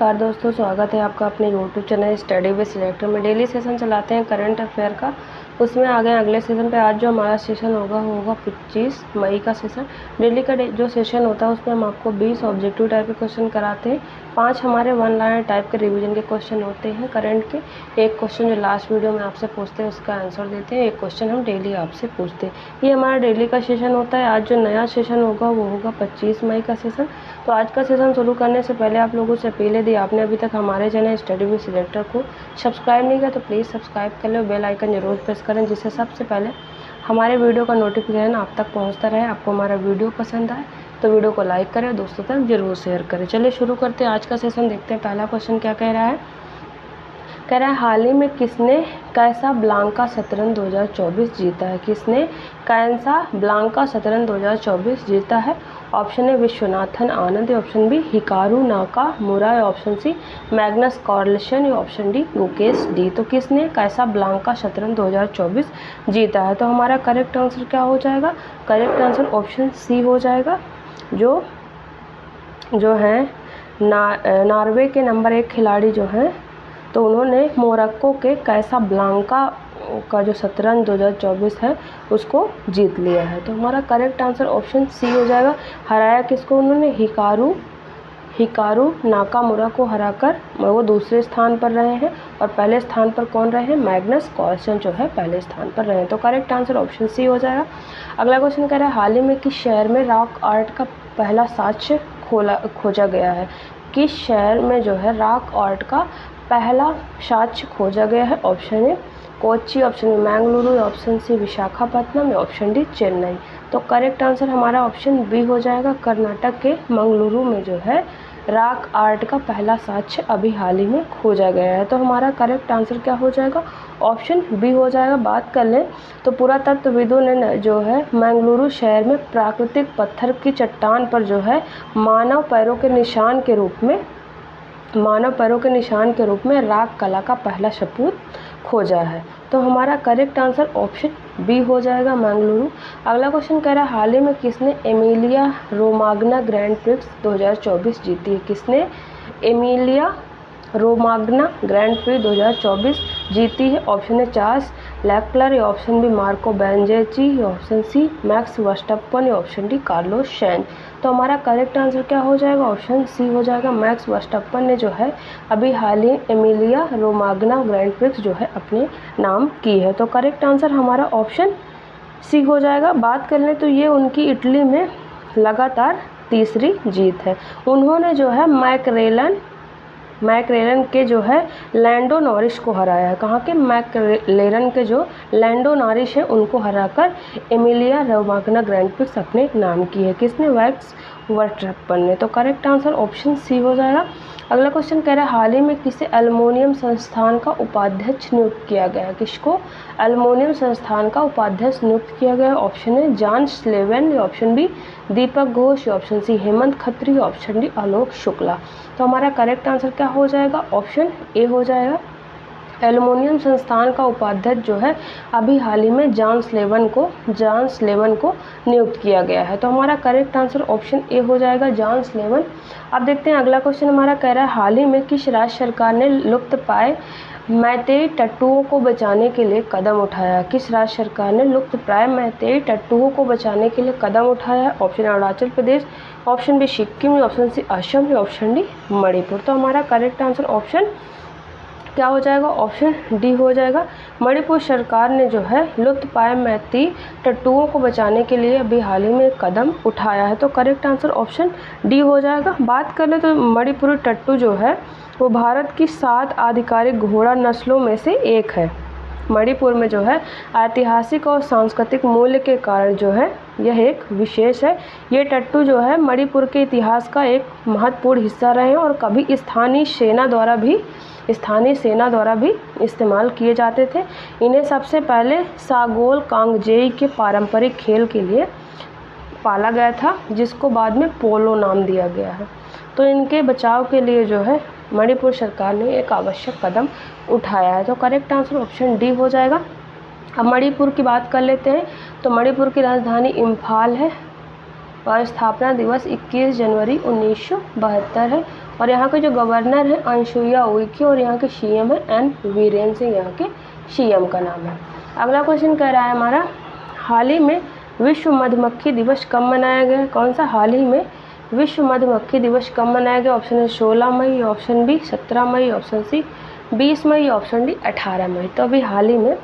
नमस्कार दोस्तों, स्वागत है आपका अपने YouTube channel study with selector में। डेली सेशन चलाते हैं करंट अफेयर का। उसमें आ गए अगले सेशन पे। आज जो हमारा सेशन होगा 25 मई का सेशन। डेली का जो सेशन होता है उसमें हम आपको 20 ऑब्जेक्टिव टाइप के क्वेश्चन कराते हैं। 5 हमारे वन लाइन टाइप के रिवीजन के क्वेश्चन होते हैं करंट के। एक क्वेश्चन जो लास्ट वीडियो में आपसे पूछते हैं उसका आंसर देते हैं। एक क्वेश्चन हम डेली आपसे पूछते हैं। ये हमारा डेली का सेशन होता है। आज जो नया सेशन होगा वो होगा 25 मई का सेशन। तो आज का सेशन शुरू करने से पहले आप लोगों से अपील है, यदि आपने अभी तक हमारे चैनल स्टडी विद सिलेक्टर को सब्सक्राइब नहीं किया तो प्लीज़ सब्सक्राइब कर लो, बेल आइकन जरूर प्रेस करें, जिससे सबसे पहले हमारे वीडियो का नोटिफिकेशन आप तक पहुंचता रहे। आपको हमारा वीडियो पसंद आए तो वीडियो को लाइक करें, दोस्तों तक जरूर शेयर करें। चलिए शुरू करते हैं आज का सेशन। देखते हैं पहला क्वेश्चन क्या कह रहा है। कह रहा है हाल ही में किसने कैसाब्लांका शतरंज 2024 जीता है। किसने कैसाब्लांका शतरंज 2024 जीता है। Option A Viswanathan Anand, option B Hikaru Nakamura, option C Magnus Carlsen, option D Mukesh D. तो किसने कैसाब्लांका शतरंज 2024 जीता है। तो हमारा करेक्ट आंसर क्या हो जाएगा। करेक्ट आंसर ऑप्शन सी हो जाएगा। जो है नॉर्वे के नंबर 1 खिलाड़ी जो हैं, तो उन्होंने मोरक्को के कैसाब्लांका का जो शतरंज 2024 है उसको जीत लिया है। तो हमारा करेक्ट आंसर ऑप्शन सी हो जाएगा। हराया किसको उन्होंने, हिकारू नाकामुरा को हराकर वो दूसरे स्थान पर रहे हैं। और पहले स्थान पर कौन रहे हैं, मैग्नस कार्लसन जो है पहले स्थान पर रहे हैं। तो करेक्ट आंसर ऑप्शन सी हो जाएगा। अगला क्वेश्चन कह रहा है हाल ही में किस शहर में रॉक आर्ट का पहला साक्ष्य खोजा गया है। किस शहर में जो है रॉक आर्ट का पहला साक्ष्य खोजा गया है। Option A Kochi, option B Mangaluru, option C Visakhapatnam, option D Chennai. तो करेक्ट आंसर हमारा ऑप्शन बी हो जाएगा। कर्नाटक के मंगलुरु में जो है रॉक आर्ट का पहला साक्ष्य अभी हाल ही में खोजा गया है। तो हमारा करेक्ट आंसर क्या हो जाएगा, ऑप्शन बी हो जाएगा। बात कर लें तो पुरातत्वविदों ने जो है मंगलुरु शहर में प्राकृतिक पत्थर की चट्टान पर जो है मानव पैरों के निशान के रूप में राग कला का पहला सबूत खोजा है। तो हमारा करेक्ट आंसर ऑप्शन बी हो जाएगा, मंगलुरु। अगला क्वेश्चन कह रहा है हाल ही में किसने एमिलिया रोमाग्ना ग्रैंड प्रिक्स 2024 जीती है। किसने एमिलिया रोमाग्ना ग्रैंड प्रिक्स 2024 जीती है। Option A Charles Leclerc, option B Marco Bezzecchi, option C Max Verstappen, option D Carlos Sainz. तो हमारा करेक्ट आंसर क्या हो जाएगा, ऑप्शन सी हो जाएगा। मैक्स वर्स्टप्पन ने जो है अभी हाल ही एमिलिया रोमाग्ना ग्रैंड प्रिक्स जो है अपने नाम की है। तो करेक्ट आंसर हमारा ऑप्शन सी हो जाएगा। बात कर लें तो ये उनकी इटली में लगातार तीसरी जीत है। उन्होंने जो है मैकरेलन के जो है लैंडो नॉरिस को हराया है। कहाँ के, मैकलेरन के जो लैंडो नॉरिस है उनको हराकर एमिलिया रोमाग्ना ग्रैंड प्रिक्स अपने नाम की है। किसने, मैक्स वर्स्टप्पन ने। तो करेक्ट आंसर ऑप्शन सी हो जाएगा। अगला क्वेश्चन कह रहा है हाल ही में किसे एल्युमिनियम संस्थान का उपाध्यक्ष नियुक्त किया गया है। किसको एल्युमिनियम संस्थान का उपाध्यक्ष नियुक्त किया गया है। ऑप्शन है जॉन स्लेवन, option B Deepak Ghosh, option C Hemant Khatri, option D Alok Shukla. तो हमारा करेक्ट आंसर क्या हो जाएगा, ऑप्शन ए हो जाएगा। एल्युमिनियम संस्थान का उपाध्यक्ष जो है अभी हाल ही में जॉन स्लेवन को नियुक्त किया गया है। तो हमारा करेक्ट आंसर ऑप्शन ए हो जाएगा, जॉन स्लेवन। अब देखते हैं अगला क्वेश्चन हमारा कह रहा है हाल ही में किस राज्य सरकार ने लुप्त पाए मैतेई टट्टुओं को बचाने के लिए कदम उठाया। किस राज्य सरकार ने लुप्त प्राय मैतेई टट्टुओं को बचाने के लिए कदम उठाया। Option Arunachal Pradesh, option B Sikkim, option C Assam, option D Manipur. तो हमारा करेक्ट आंसर ऑप्शन क्या हो जाएगा, ऑप्शन डी हो जाएगा। मणिपुर सरकार ने जो है लुप्त पाए मैतेई टट्टुओं को बचाने के लिए अभी हाल ही में कदम उठाया है। तो करेक्ट आंसर ऑप्शन डी हो जाएगा। बात कर ले तो मणिपुरी टट्टू जो है वो भारत की 7 आधिकारिक घोड़ा नस्लों में से एक है। मणिपुर में जो है ऐतिहासिक और सांस्कृतिक मूल्य के कारण जो है यह एक विशेष है। ये टट्टू जो है मणिपुर के इतिहास का एक महत्वपूर्ण हिस्सा रहे हैं और कभी स्थानीय सेना द्वारा भी इस्तेमाल किए जाते थे। इन्हें सबसे पहले सागोल कांगजेई के पारंपरिक खेल के लिए पाला गया था, जिसको बाद में पोलो नाम दिया गया है। तो इनके बचाव के लिए जो है मणिपुर सरकार ने एक आवश्यक कदम उठाया है। तो करेक्ट आंसर ऑप्शन डी हो जाएगा। अब मणिपुर की बात कर लेते हैं। तो मणिपुर की राजधानी इम्फाल है। और स्थापना दिवस 21 जनवरी 1972 है। और यहाँ के जो गवर्नर हैं अंशुईया उइके और यहाँ के सीएम है एन वीरेन सिंह, यहाँ के सीएम का नाम है। अगला क्वेश्चन कह रहा है हमारा, हाल ही में विश्व मधुमक्खी दिवस कब मनाया गया? कौन सा हाल ही में विश्व मधुमक्खी दिवस कब मनाया गया? ऑप्शन है 16 मई, ऑप्शन बी 17 मई, ऑप्शन सी 20 मई, ऑप्शन डी 18 मई। तो अभी हाल ही में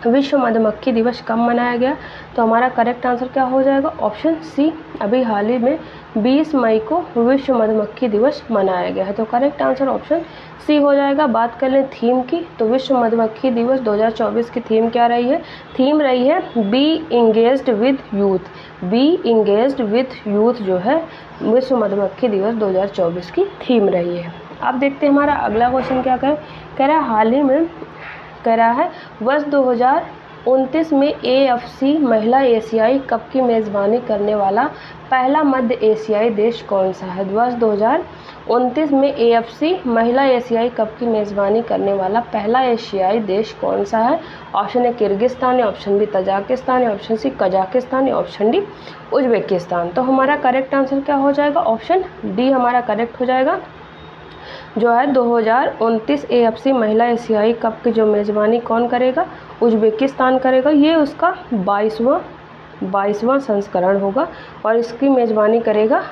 विश्व मधुमक्खी दिवस कब मनाया गया? तो हमारा करेक्ट आंसर क्या हो जाएगा? ऑप्शन सी, अभी हाल ही में 20 मई को विश्व मधुमक्खी दिवस मनाया गया है। तो करेक्ट आंसर ऑप्शन सी हो जाएगा। बात कर लें थीम की, तो विश्व मधुमक्खी दिवस 2024 की थीम क्या रही है? थीम रही है be engaged with youth. Be engaged with youth जो है विश्व मधुमक्खी दिवस 2024 की थीम रही है। अब देखते हैं हमारा अगला क्वेश्चन क्या कह रहा है, हाल ही में कह रहा है वर्ष 2029 में AFC महिला एशियाई कप की मेज़बानी करने वाला पहला मध्य एशियाई देश कौन सा है? वर्ष 2029 में AFC महिला एशियाई कप की मेज़बानी करने वाला पहला एशियाई देश कौन सा है? ऑप्शन ए किर्गिस्तान है, ऑप्शन बी तजाकिस्तान है, ऑप्शन सी कजाकिस्तान है, ऑप्शन डी उज्बेकिस्तान। तो हमारा करेक्ट आंसर क्या हो जाएगा? ऑप्शन डी हमारा करेक्ट हो जाएगा, जो है 2029 AFC महिला एशियाई कप की जो मेज़बानी कौन करेगा? उज्बेकिस्तान करेगा। ये उसका 22वां संस्करण होगा और इसकी मेज़बानी करेगा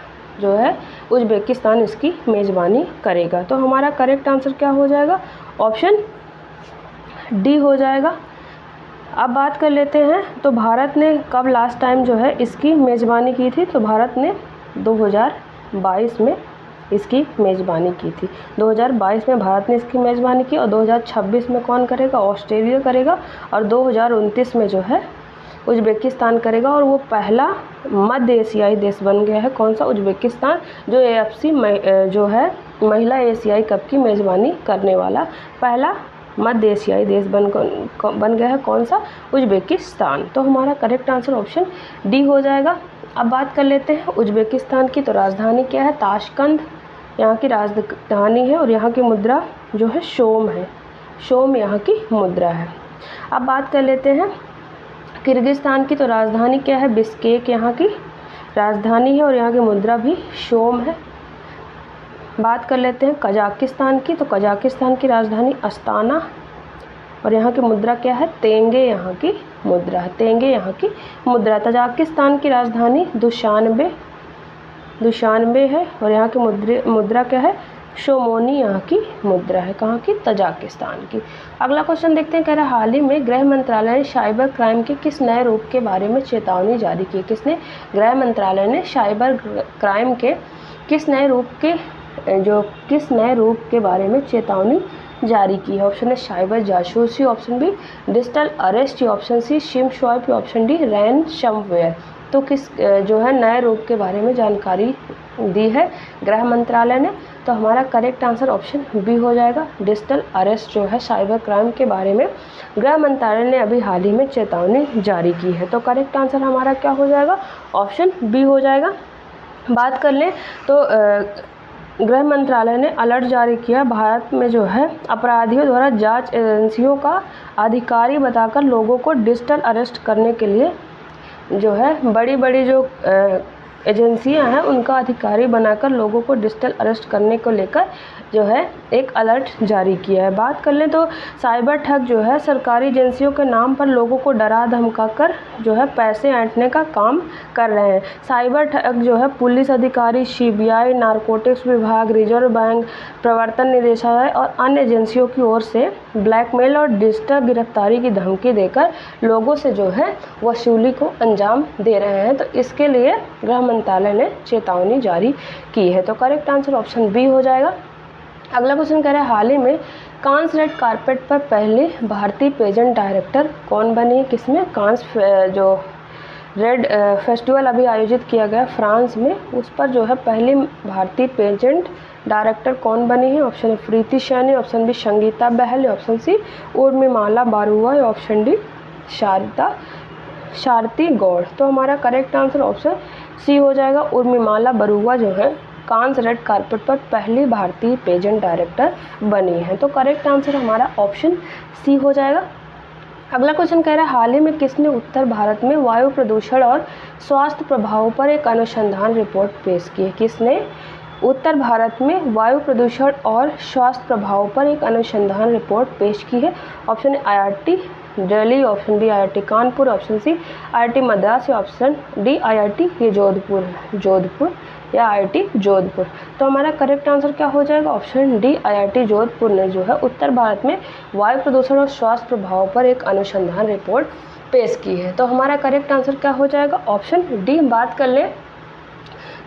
जो है उज्बेकिस्तान, इसकी मेज़बानी करेगा। तो हमारा करेक्ट आंसर क्या हो जाएगा? ऑप्शन डी हो जाएगा। अब बात कर लेते हैं, तो भारत ने कब लास्ट टाइम जो है इसकी मेज़बानी की थी? तो भारत ने 2022 में इसकी मेज़बानी की थी। 2022 में भारत ने इसकी मेज़बानी की और 2026 में कौन करेगा? ऑस्ट्रेलिया करेगा और 2029 में जो है उज्बेकिस्तान करेगा। और वो पहला मध्य एशियाई देश बन गया है। कौन सा? उज्बेकिस्तान, जो AFC जो है महिला एशियाई कप की मेज़बानी करने वाला पहला मध्य एशियाई देश बन गया है। कौन सा? उज्बेकिस्तान। तो हमारा करेक्ट आंसर ऑप्शन डी हो जाएगा। अब बात कर लेते हैं उज्बेकिस्तान की, तो राजधानी क्या है? ताशकंद यहाँ की राजधानी है और यहाँ की मुद्रा जो है शोम है। शोम यहाँ की मुद्रा है। अब बात कर लेते हैं किर्गिस्तान की, तो राजधानी क्या है? बिश्केक यहाँ की राजधानी है और यहाँ की मुद्रा भी शोम है। बात कर लेते हैं कजाकिस्तान की, तो कजाकिस्तान की राजधानी अस्ताना और यहाँ की मुद्रा क्या है? तेंगे यहाँ की मुद्रा है। तेंगे यहाँ की मुद्रा। तजाकिस्तान की राजधानी दुशानबे है और यहाँ की मुद्रा क्या है? शोमोनी यहाँ की मुद्रा है। कहाँ की? तजाकिस्तान की। अगला क्वेश्चन देखते हैं, कह रहा है हाल ही में गृह मंत्रालय ने साइबर क्राइम के किस नए रूप के बारे में चेतावनी जारी की? किसने? गृह मंत्रालय ने साइबर क्राइम के किस नए रूप के बारे में चेतावनी जारी की है? ऑप्शन है साइबर जासूसी, option B digital arrest, option C SIM swap, option D ransomware. तो किस जो है नए रूप के बारे में जानकारी दी है गृह मंत्रालय ने? तो हमारा करेक्ट आंसर ऑप्शन बी हो जाएगा। डिजिटल अरेस्ट जो है साइबर क्राइम के बारे में गृह मंत्रालय ने अभी हाल ही में चेतावनी जारी की है। तो करेक्ट आंसर हमारा क्या हो जाएगा? ऑप्शन बी हो जाएगा। बात कर लें तो गृह मंत्रालय ने अलर्ट जारी किया, भारत में जो है अपराधियों द्वारा जांच एजेंसियों का अधिकारी बताकर लोगों को डिजिटल अरेस्ट करने के लिए जो है बड़ी जो एजेंसियां हैं उनका अधिकारी बनाकर लोगों को डिजिटल अरेस्ट करने को लेकर जो है एक अलर्ट जारी किया है। बात कर लें तो साइबर ठग जो है सरकारी एजेंसियों के नाम पर लोगों को डरा धमका कर जो है पैसे ऐंठने का काम कर रहे हैं। साइबर ठग जो है पुलिस अधिकारी, CBI, नारकोटिक्स विभाग, रिजर्व बैंक, प्रवर्तन निदेशालय और अन्य एजेंसियों की ओर से ब्लैकमेल और डिजिटल गिरफ्तारी की धमकी देकर लोगों से जो है वसूली को अंजाम दे रहे हैं। तो इसके लिए गृह मंत्रालय ने चेतावनी जारी की है। तो करेक्ट आंसर ऑप्शन बी हो जाएगा। अगला क्वेश्चन कह रहा है हाल ही में कांस रेड कारपेट पर पहले भारतीय पेजेंट डायरेक्टर कौन बनी? किसमें? कांस जो रेड फेस्टिवल अभी आयोजित किया गया फ्रांस में, उस पर जो है पहली भारतीय पेजेंट डायरेक्टर कौन बनी है? ऑप्शन है Preeti Saini, option B Sangeeta Bahl, option C Urmimala Baruah, option D Sharti Gaur. तो हमारा करेक्ट आंसर ऑप्शन सी हो जाएगा। उर्मिमाला बरुआ जो है कांस रेड कारपेट पर पहली भारतीय पेजेंट डायरेक्टर बनी है। तो करेक्ट आंसर हमारा ऑप्शन सी हो जाएगा। अगला क्वेश्चन कह रहा है हाल ही में किसने उत्तर भारत में वायु प्रदूषण और स्वास्थ्य प्रभावों पर एक अनुसंधान रिपोर्ट पेश की है? किसने उत्तर भारत में वायु प्रदूषण और स्वास्थ्य प्रभावों पर एक अनुसंधान रिपोर्ट पेश की है? Option IIT Delhi, option B IIT Kanpur, option C IIT Madras या ऑप्शन डी IIT ये जोधपुर या IIT जोधपुर। तो हमारा करेक्ट आंसर क्या हो जाएगा? ऑप्शन डी IIT जोधपुर ने जो है उत्तर भारत में वायु प्रदूषण और स्वास्थ्य प्रभावों पर एक अनुसंधान रिपोर्ट पेश की है। तो हमारा करेक्ट आंसर क्या हो जाएगा? Option D. बात कर लें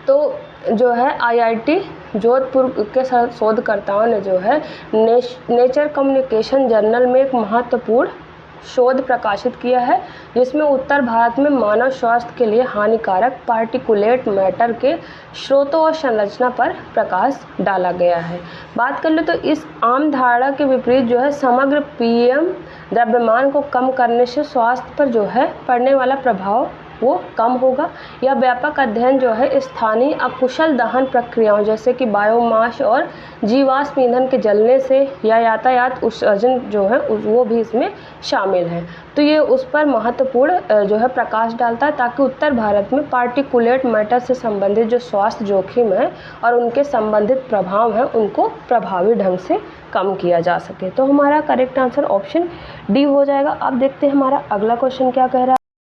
तो जो है IIT जोधपुर के शोधकर्ताओं ने जो है नेचर कम्युनिकेशन जर्नल में एक महत्वपूर्ण शोध प्रकाशित किया है, जिसमें उत्तर भारत में मानव स्वास्थ्य के लिए हानिकारक पार्टिकुलेट मैटर के स्रोतों और संरचना पर प्रकाश डाला गया है। बात कर ले तो इस आम धारणा के विपरीत जो है समग्र PM द्रव्यमान को कम करने से स्वास्थ्य पर जो है पड़ने वाला प्रभाव वो कम होगा। यह व्यापक अध्ययन जो है स्थानीय अकुशल दहन प्रक्रियाओं जैसे कि बायोमास और जीवाश्म ईंधन के जलने से या यातायात उत्सर्जन जो है वो भी इसमें शामिल है। तो ये उस पर महत्वपूर्ण जो है प्रकाश डालता है ताकि उत्तर भारत में पार्टिकुलेट मैटर से संबंधित जो स्वास्थ्य जोखिम है और उनके संबंधित प्रभाव हैं उनको प्रभावी ढंग से कम किया जा सके। तो हमारा करेक्ट आंसर ऑप्शन डी हो जाएगा। अब देखते हैं हमारा अगला क्वेश्चन क्या कह रहा है।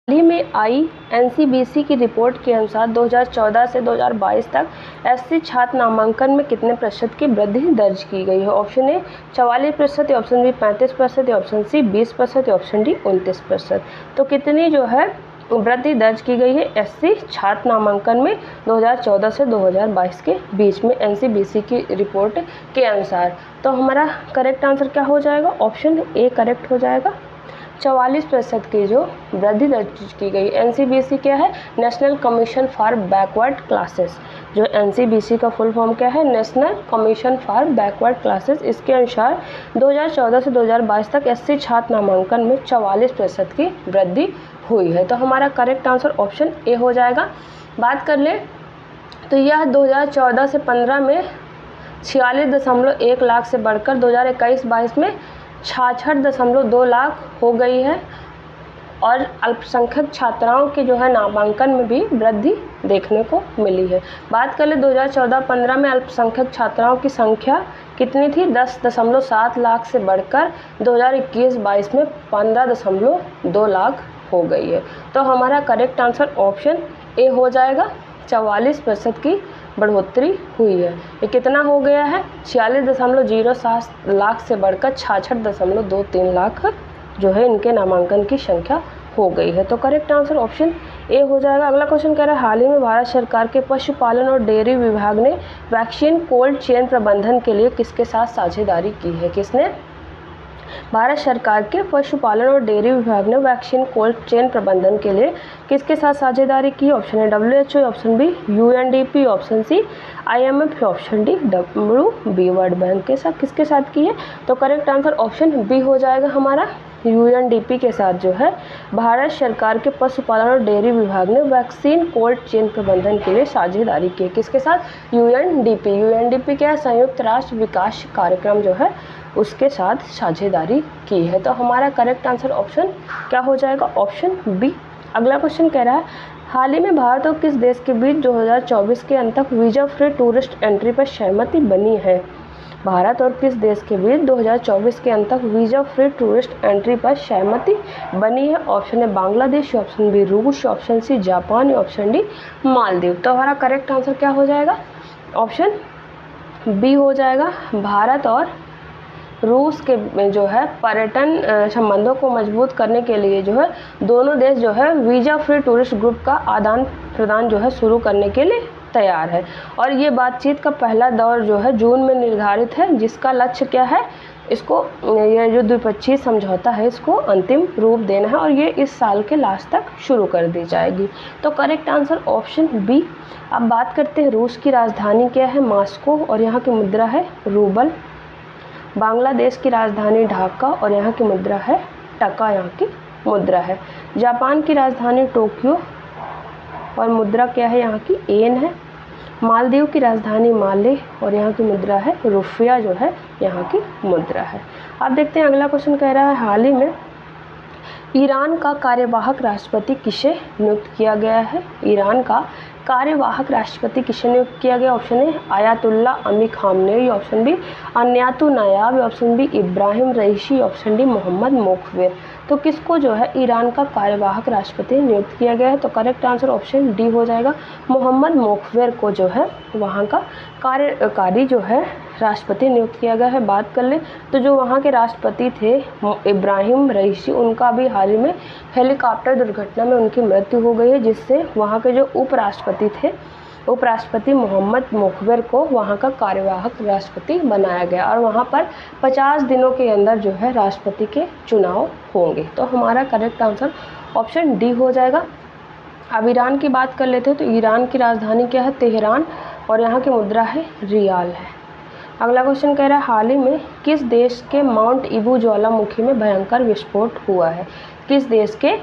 हाल ही में आई NCBC की रिपोर्ट के अनुसार 2014 से 2022 तक SC छात्र नामांकन में कितने प्रतिशत की वृद्धि दर्ज की गई है? Option A 44%, option B 35%, option C 20%, option D 29%। तो कितनी जो है वृद्धि दर्ज की गई है SC छात्र नामांकन में 2014 से 2022 के बीच में NCBC की रिपोर्ट के अनुसार? तो हमारा करेक्ट आंसर क्या हो जाएगा? ऑप्शन ए करेक्ट हो जाएगा। 44% की जो वृद्धि दर्ज की गई। NCBC क्या है? National commission for backward classes. जो NCBC का फुल फॉर्म क्या है? National commission for backward classes. इसके अनुसार 2014 से 2022 तक SC छात्र नामांकन में 44% की वृद्धि हुई है। तो हमारा करेक्ट आंसर ऑप्शन ए हो जाएगा। बात कर ले तो यह 2014 से 15 में 46.1 लाख से बढ़कर 2021-22 में 66.2 लाख हो गई है और अल्पसंख्यक छात्राओं के जो है नामांकन में भी वृद्धि देखने को मिली है। बात कर ले 2014-15 में अल्पसंख्यक छात्राओं की संख्या कितनी थी? 10.7 लाख से बढ़कर 2021-22 में 15.2 लाख हो गई है। तो हमारा करेक्ट आंसर ऑप्शन ए हो जाएगा। 44% की बढ़ोतरी हुई है। ये कितना हो गया है? 46.07 लाख से बढ़कर 66.23 लाख जो है इनके नामांकन की संख्या हो गई है। तो करेक्ट आंसर ऑप्शन ए हो जाएगा। अगला क्वेश्चन कह रहा है हाल ही में भारत सरकार के पशुपालन और डेयरी विभाग ने वैक्सीन कोल्ड चेन प्रबंधन के लिए किसके साथ साझेदारी की है? किसने? भारत सरकार के पशुपालन और डेयरी विभाग ने वैक्सीन कोल्ड चेन प्रबंधन के लिए किसके साथ साझेदारी की? Option A WHO, option B UNDP, option C IMF, option D WB world bank के साथ किसके साथ की है? तो करेक्ट आंसर ऑप्शन बी हो जाएगा हमारा। UNDP के साथ जो है भारत सरकार के पशुपालन और डेयरी विभाग ने वैक्सीन कोल्ड चेन प्रबंधन के लिए साझेदारी की। किसके साथ? UNDP क्या है? संयुक्त राष्ट्र विकास कार्यक्रम जो है उसके साथ साझेदारी की है। तो हमारा करेक्ट आंसर ऑप्शन क्या हो जाएगा? Option B. अगला क्वेश्चन कह रहा है हाल ही में भारत और किस देश के बीच 2024 के अंत तक वीज़ा फ्री टूरिस्ट एंट्री पर सहमति बनी है? भारत और किस देश के बीच 2024 के अंत तक वीज़ा फ्री टूरिस्ट एंट्री पर सहमति बनी है? Option A Bangladesh, option B रूस, option C Japan, option D Maldives. तो हमारा करेक्ट आंसर क्या हो जाएगा? ऑप्शन बी हो जाएगा। भारत और रूस के जो है पर्यटन संबंधों को मजबूत करने के लिए जो है दोनों देश जो है वीज़ा फ्री टूरिस्ट ग्रुप का आदान प्रदान जो है शुरू करने के लिए तैयार है। और ये बातचीत का पहला दौर जो है जून में निर्धारित है, जिसका लक्ष्य क्या है? इसको ये जो द्विपक्षीय समझौता है इसको अंतिम रूप देना है और ये इस साल के लास्ट तक शुरू कर दी जाएगी। तो करेक्ट आंसर ऑप्शन बी। अब बात करते हैं रूस की राजधानी क्या है? मॉस्को और यहाँ की मुद्रा है रूबल। बांग्लादेश की राजधानी ढाका और यहाँ की मुद्रा है टका, यहाँ की मुद्रा है। जापान की राजधानी टोक्यो और मुद्रा क्या है? यहाँ की येन है। मालदीव की राजधानी माले और यहाँ की मुद्रा है रुपया, जो है यहाँ की मुद्रा है। अब देखते हैं अगला क्वेश्चन कह रहा है हाल ही में ईरान का कार्यवाहक राष्ट्रपति किसे नियुक्त किया गया है? ईरान का कार्यवाहक राष्ट्रपति किसे नियुक्त किया गया? Option A Ayatollah Ali Khamenei, option B अन्यातु नायाब, option B Ebrahim Raisi, option D Mohammad Mokhber. तो किसको जो है ईरान का कार्यवाहक राष्ट्रपति नियुक्त किया गया है? तो करेक्ट आंसर ऑप्शन डी हो जाएगा। मोहम्मद मोखबिर को जो है वहाँ का कार्यकारी जो है राष्ट्रपति नियुक्त किया गया है। बात कर ले तो जो वहाँ के राष्ट्रपति थे इब्राहिम रईसी, उनका भी हाल ही में हेलीकॉप्टर दुर्घटना में उनकी मृत्यु हो गई है, जिससे वहाँ के जो उपराष्ट्रपति थे, उपराष्ट्रपति मोहम्मद मोखबिर को वहाँ का कार्यवाहक राष्ट्रपति बनाया गया और वहाँ पर 50 दिनों के अंदर जो है राष्ट्रपति के चुनाव होंगे। तो हमारा करेक्ट आंसर ऑप्शन डी हो जाएगा। अब ईरान की बात कर लेते हैं तो ईरान की राजधानी क्या है? तेहरान, और यहाँ की मुद्रा है रियाल है। अगला क्वेश्चन कह रहा है हाल ही में किस देश के माउंट ईबू ज्वालामुखी में भयंकर विस्फोट हुआ है? किस देश के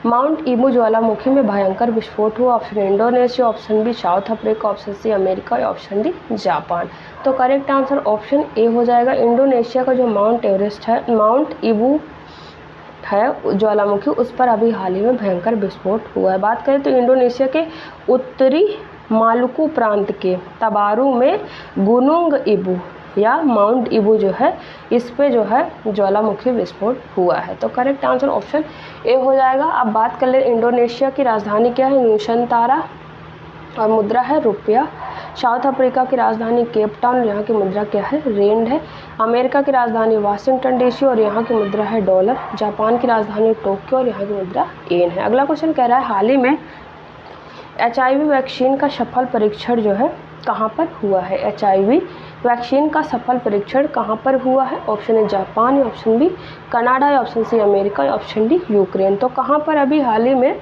माउंट ईबू ज्वालामुखी में भयंकर विस्फोट हुआ? Option Indonesia, option B South Africa, option C America या ऑप्शन डी जापान। तो करेक्ट आंसर ऑप्शन ए हो जाएगा। इंडोनेशिया का जो माउंट एवरेस्ट है, माउंट ईबू है ज्वालामुखी, उस पर अभी हाल ही में भयंकर विस्फोट हुआ है। बात करें तो इंडोनेशिया के उत्तरी मालुकू प्रांत के तबारू में गुनुंग ईबू या माउंट ईबू जो है, इस पे जो है ज्वालामुखी विस्फोट हुआ है। तो करेक्ट आंसर ऑप्शन ए हो जाएगा। अब बात कर ले इंडोनेशिया की राजधानी क्या है? नुसंतारा और मुद्रा है रुपया। साउथ अफ्रीका की राजधानी केप टाउन, यहाँ की मुद्रा क्या है? रेंड है। अमेरिका की राजधानी वाशिंगटन डीसी और यहाँ की मुद्रा है डॉलर। जापान की राजधानी टोक्यो और यहाँ की मुद्रा येन है। अगला क्वेश्चन कह रहा है हाल ही में HIV वैक्सीन का सफल परीक्षण जो है कहाँ पर हुआ है? HIV वैक्सीन का सफल परीक्षण कहाँ पर हुआ है? Option A Japan, option B Canada, option C America, option D Ukraine. तो कहाँ पर अभी हाल ही में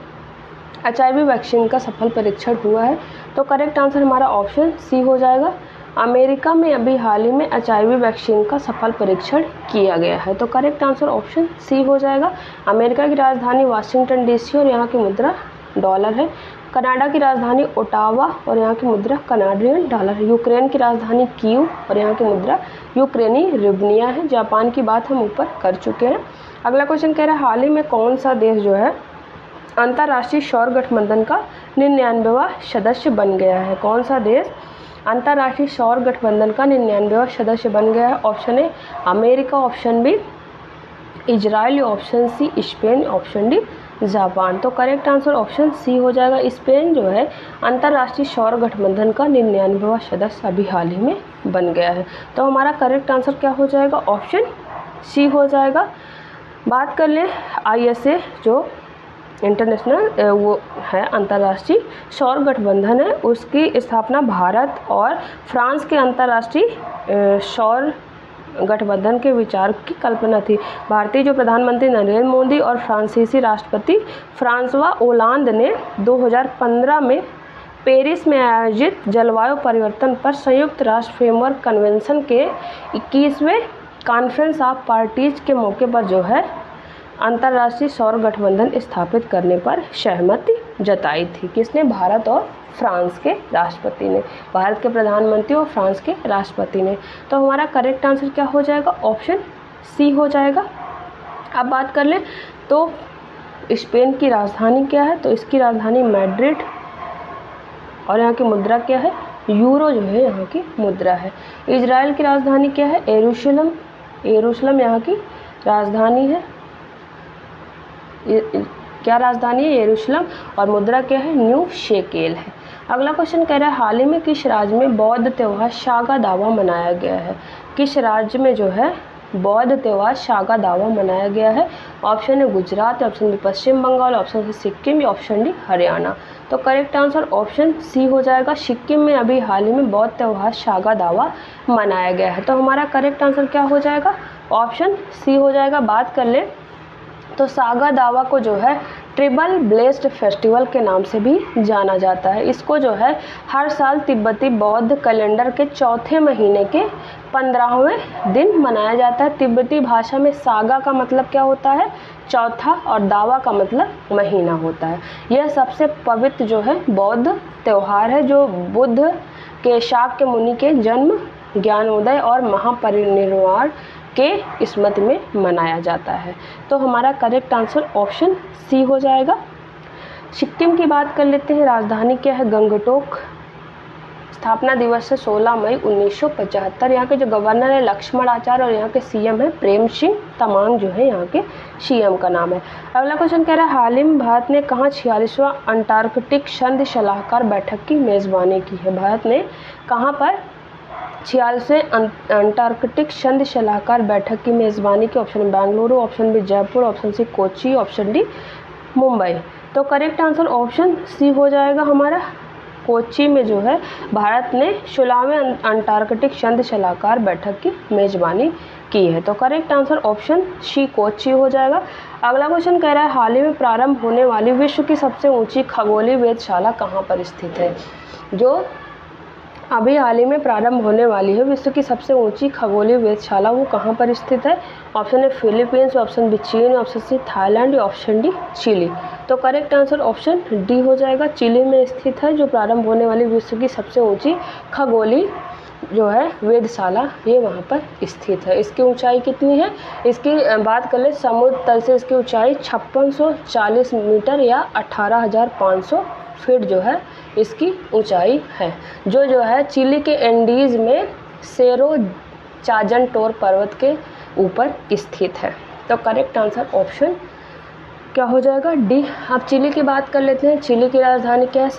HIV वैक्सीन का सफल परीक्षण हुआ है? तो करेक्ट आंसर हमारा ऑप्शन सी हो जाएगा। अमेरिका में अभी हाल ही में HIV वैक्सीन का सफल परीक्षण किया गया है। तो करेक्ट आंसर ऑप्शन सी हो जाएगा। अमेरिका की राजधानी वाशिंगटन डीसी और यहाँ की मुद्रा डॉलर है। कनाडा की राजधानी ओटावा और यहाँ की मुद्रा कनाडियन डॉलर। यूक्रेन की राजधानी कीव और यहाँ की मुद्रा यूक्रेनी रिवनिया है। जापान की बात हम ऊपर कर चुके हैं। अगला क्वेश्चन कह रहा है हाल ही में कौन सा देश जो है अंतर्राष्ट्रीय सौर गठबंधन का 99वां सदस्य बन गया है? कौन सा देश अंतर्राष्ट्रीय सौर गठबंधन का 99वां सदस्य बन गया है? Option A America, option B Israel, option C Spain, option D Japan. तो करेक्ट आंसर ऑप्शन सी हो जाएगा। स्पेन जो है अंतर्राष्ट्रीय सौर गठबंधन का 99वां सदस्य अभी हाल ही में बन गया है। तो हमारा करेक्ट आंसर क्या हो जाएगा? ऑप्शन सी हो जाएगा। बात कर लें ISA जो इंटरनेशनल वो है अंतर्राष्ट्रीय सौर गठबंधन है, उसकी स्थापना भारत और फ्रांस के अंतर्राष्ट्रीय सौर गठबंधन के विचार की कल्पना थी। भारतीय जो प्रधानमंत्री नरेंद्र मोदी और फ्रांसीसी राष्ट्रपति फ्रांसवा ओलांद ने 2015 में पेरिस में आयोजित जलवायु परिवर्तन पर संयुक्त राष्ट्र फ्रेमवर्क कन्वेंशन के 21वें कॉन्फ्रेंस ऑफ पार्टीज के मौके पर जो है अंतर्राष्ट्रीय सौर गठबंधन स्थापित करने पर सहमति जताई थी। किसने? भारत और फ्रांस के राष्ट्रपति ने, भारत के प्रधानमंत्री और फ्रांस के राष्ट्रपति ने। तो हमारा करेक्ट आंसर क्या हो जाएगा? ऑप्शन सी हो जाएगा। अब बात कर लें तो स्पेन की राजधानी क्या है? तो इसकी राजधानी मैड्रिड और यहाँ की मुद्रा क्या है? यूरो जो है यहाँ की मुद्रा है। इजराइल की राजधानी क्या है? यरूशलेम, यरूशलेम यहाँ की राजधानी है। क्या राजधानी है? यरूशलेम और मुद्रा क्या है? न्यू शेकेल है। अगला क्वेश्चन कह रहा है हाल ही में किस राज्य में बौद्ध त्यौहार शागा दावा मनाया गया है? किस राज्य में जो है बौद्ध त्यौहार शागा दावा मनाया गया है? ऑप्शन है गुजरात, ऑप्शन बी पश्चिम बंगाल, ऑप्शन सी सिक्किम या ऑप्शन डी हरियाणा। तो करेक्ट आंसर ऑप्शन सी हो जाएगा। सिक्किम में अभी हाल ही में बौद्ध त्यौहार शागा दावा मनाया गया है। तो हमारा करेक्ट आंसर क्या हो जाएगा? ऑप्शन सी हो जाएगा। बात कर ले तो सागा दावा को जो है ट्रिपल ब्लेस्ड फेस्टिवल के नाम से भी जाना जाता है। इसको जो है हर साल तिब्बती बौद्ध कैलेंडर के चौथे महीने के 15वें दिन मनाया जाता है। तिब्बती भाषा में सागा का मतलब क्या होता है? चौथा, और दावा का मतलब महीना होता है। यह सबसे पवित्र जो है बौद्ध त्यौहार है जो बुद्ध के शाक्य मुनि के जन्म, ज्ञानोदय और महापरिनिर्वाण के स्मृति में मनाया जाता है। तो हमारा करेक्ट आंसर ऑप्शन सी हो जाएगा। सिक्किम की बात कर लेते हैं। राजधानी क्या है? गंगटोक। स्थापना दिवस है 16 मई 1975। यहाँ के जो गवर्नर है लक्ष्मण आचार्य और यहाँ के सीएम है प्रेम सिंह तमांग, जो है यहाँ के सीएम का नाम है। अगला क्वेश्चन कह रहा है हाल ही में भारत ने कहाँ 46वां अंटार्कटिक संधि सलाहकार बैठक की मेज़बानी की है? भारत ने कहाँ पर 46वें अंटार्कटिक संधि सलाहकार बैठक की मेज़बानी की? Option Bengaluru, option B Jaipur, option C Kochi, option D Mumbai. तो करेक्ट आंसर ऑप्शन सी हो जाएगा हमारा। कोच्चि में जो है भारत ने 16वें अंटार्कटिक संधि सलाहकार बैठक की मेज़बानी की है। तो correct answer option C Kochi हो जाएगा। अगला क्वेश्चन कह रहा है हाल ही में प्रारंभ होने वाली विश्व की सबसे ऊंची खगोलीय वेधशाला कहाँ पर स्थित है? जो अभी हाल ही में प्रारंभ होने वाली है विश्व की सबसे ऊंची खगोलीय वेधशाला, वो कहाँ पर स्थित है? Option A Philippines, option B चीन, option C Thailand, option D Chile. तो करेक्ट आंसर ऑप्शन डी हो जाएगा। चिली में स्थित है जो प्रारंभ होने वाली विश्व की सबसे ऊंची खगोलीय जो है वेधशाला, ये वहाँ पर स्थित है। इसकी ऊंचाई कितनी है? इसकी बात कर ले समुद्र तल से इसकी ऊंचाई 5640 मीटर या 18,500 फीट जो है इसकी ऊंचाई है, जो है चिली के एंडीज में सेरो चाजनटोर पर्वत के ऊपर स्थित है। तो करेक्ट आंसर ऑप्शन क्या हो जाएगा? डी। अब चिली की बात कर लेते हैं। चिली की राजधानी क्या है?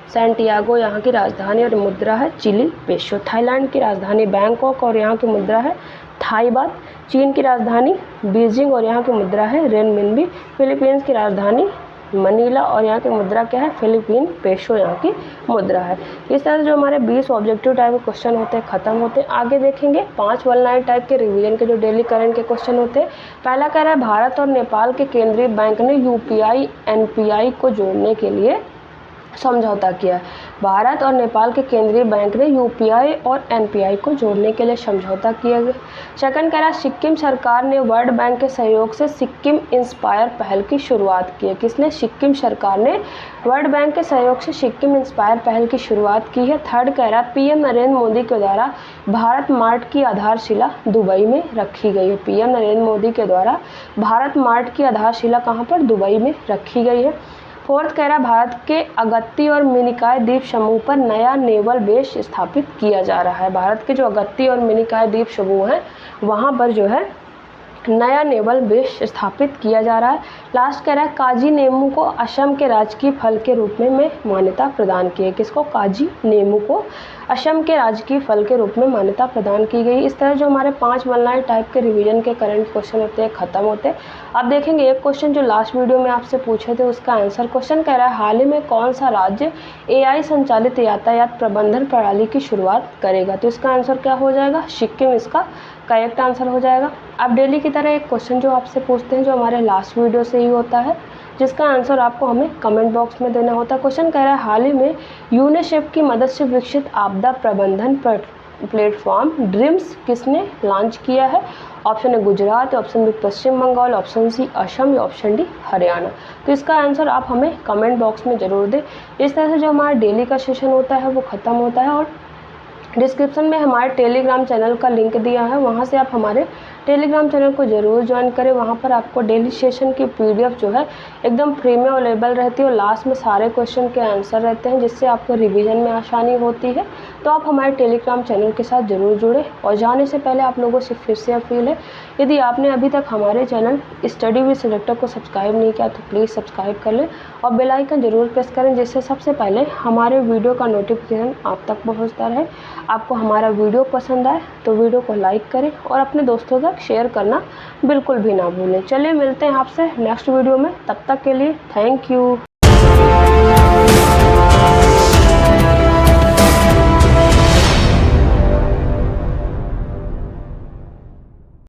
सैंटियागो यहाँ की राजधानी और मुद्रा है चिली पेसो। थाईलैंड की राजधानी बैंकॉक और यहाँ की मुद्रा है थाई बात। चीन की राजधानी बीजिंग और यहाँ की मुद्रा है रेनमिनबी। फिलीपींस की राजधानी मनीला और यहाँ की मुद्रा क्या है? फिलीपीन पेसो यहाँ की मुद्रा है। इस तरह से जो हमारे 20 ऑब्जेक्टिव टाइप के क्वेश्चन होते हैं खत्म होते हैं। आगे देखेंगे 5 1-लाइन टाइप के रिवीजन के जो डेली करंट के क्वेश्चन होते हैं। पहला कह रहा है भारत और नेपाल के केंद्रीय बैंक ने यूपीआई एनपीआई को जोड़ने के लिए समझौता किया है। भारत और नेपाल के केंद्रीय बैंक ने यूपीआई और एनपीआई को जोड़ने के लिए समझौता किया गया। सेकंड कह रहा है सिक्किम सरकार ने वर्ल्ड बैंक के सहयोग से सिक्किम इंस्पायर पहल की शुरुआत की है। किसने? सिक्किम सरकार ने वर्ल्ड बैंक के सहयोग से सिक्किम इंस्पायर पहल की शुरुआत की है। थर्ड कह रहा है पीएम नरेंद्र मोदी के द्वारा भारत मार्ट की आधारशिला दुबई में रखी गई है। पीएम नरेंद्र मोदी के द्वारा भारत मार्ट की आधारशिला कहाँ पर? दुबई में रखी गई है। फोर्थ कह रहा है भारत के अगत्ती और मिनिकॉय द्वीप समूह पर नया नेवल बेस स्थापित किया जा रहा है। भारत के जो अगत्ती और मिनिकॉय द्वीप समूह हैं वहाँ पर जो है नया नेवल बेस स्थापित किया जा रहा है। लास्ट कह रहा है काजी नेमू को असम के राजकीय फल के रूप में मान्यता प्रदान की है। किसको? काजी नेमू को असम के राजकीय फल के रूप में मान्यता प्रदान की गई। इस तरह जो हमारे 5 1-लाइन टाइप के रिवीजन के करंट क्वेश्चन होते हैं खत्म होते हैं। अब देखेंगे एक क्वेश्चन जो लास्ट वीडियो में आपसे पूछे थे उसका आंसर। क्वेश्चन कह रहा है हाल ही में कौन सा राज्य एआई संचालित यातायात प्रबंधन प्रणाली की शुरुआत करेगा? तो इसका आंसर क्या हो जाएगा? सिक्किम इसका करेक्ट आंसर हो जाएगा। अब डेली की तरह एक क्वेश्चन जो आपसे पूछते हैं जो हमारे लास्ट वीडियो से ही होता है, जिसका आंसर आपको हमें कमेंट बॉक्स में देना होता है। क्वेश्चन कह रहा है हाल ही में यूनिसेफ की मदद से विकसित आपदा प्रबंधन प्लेटफॉर्म ड्रीम्स किसने लॉन्च किया है? ऑप्शन है गुजरात, ऑप्शन बी पश्चिम बंगाल, ऑप्शन सी असम या ऑप्शन डी हरियाणा। तो इसका आंसर आप हमें कमेंट बॉक्स में ज़रूर दें। इस तरह से जो हमारा डेली का सेशन होता है वो ख़त्म होता है और डिस्क्रिप्शन में हमारे टेलीग्राम चैनल का लिंक दिया है, वहाँ से आप हमारे टेलीग्राम चैनल को ज़रूर ज्वाइन करें। वहाँ पर आपको डेली सेशन की पीडीएफ जो है एकदम फ्री में अवेलेबल रहती है और लास्ट में सारे क्वेश्चन के आंसर रहते हैं, जिससे आपको रिवीजन में आसानी होती है। तो आप हमारे टेलीग्राम चैनल के साथ ज़रूर जुड़ें। और जाने से पहले आप लोगों से फिर से अपील है, यदि आपने अभी तक हमारे चैनल स्टडी विद सिलेक्टर को सब्सक्राइब नहीं किया तो प्लीज़ सब्सक्राइब कर लें और बेल आइकन ज़रूर प्रेस करें, जिससे सबसे पहले हमारे वीडियो का नोटिफिकेशन आप तक पहुँचता रहे। आपको हमारा वीडियो पसंद आए तो वीडियो को लाइक करें और अपने दोस्तों तक शेयर करना बिल्कुल भी ना भूलें। चलिए मिलते हैं आपसे नेक्स्ट वीडियो में, तब तक के लिए थैंक यू।